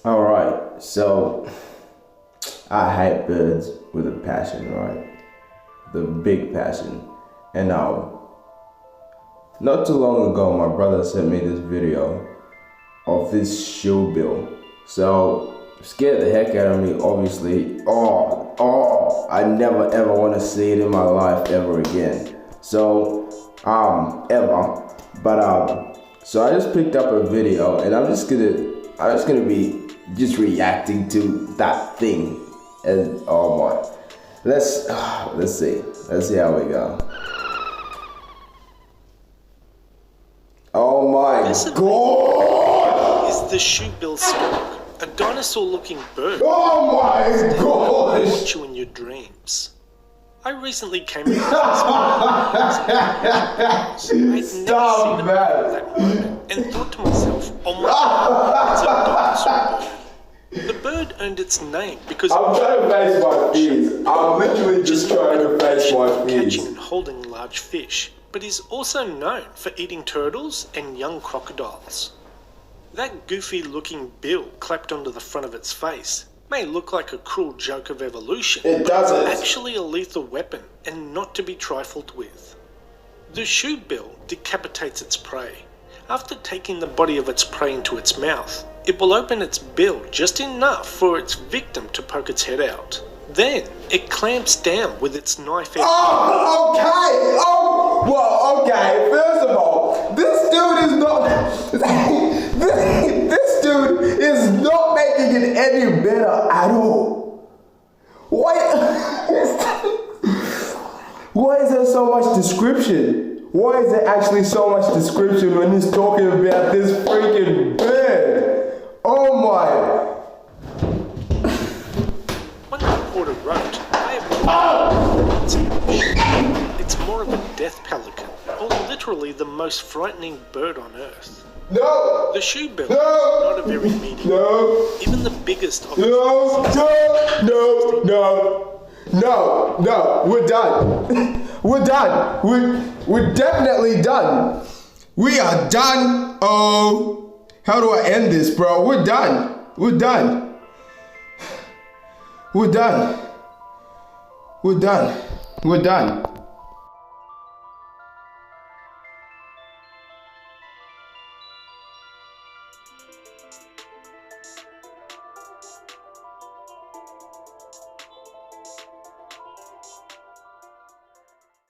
Alright, so I hate birds with a passion, right? The big passion. And not too long ago, my brother sent me this video of this shoe bill. So, scared the heck out of me, obviously. I never ever want to see it in my life ever again. So, ever. But, so I just picked up a video and I'm just gonna be just reacting to that thing. And oh my. Let's see. Let's see how we go. Oh my god! Is the shoebill stork, a dinosaur-looking bird. Oh my god! Haunt you in your dreams. I recently came across this video. I'd never seen that moment and thought to myself, oh my god, it's a dinosaur bird. The bird earned its name because I'm trying to face my fears. I'm literally just trying to face my fears. Catching and holding large fish, but is also known for eating turtles and young crocodiles. That goofy-looking bill clapped onto the front of its face may look like a cruel joke of evolution, It doesn't. but it's actually a lethal weapon and not to be trifled with. The shoe bill decapitates its prey. After taking the body of its prey into its mouth, it will open its bill just enough for its victim to poke its head out. Then, it clamps down with its knife edge. Oh, okay. Oh, well, okay. First of all, this dude is not. this dude is not making it any better at all. Why is there so much description? Why is there actually so much description when he's talking about this freaking bird? Oh my. One reporter wrote, I have it's more of a death pelican, or literally the most frightening bird on earth. No! The shoebill No! is not a very medium. No! Even the biggest of No, we're done. We're done. We're definitely done. We are done. Oh, how do I end this, bro? We're done. We're done. We're done. We're done. We're done.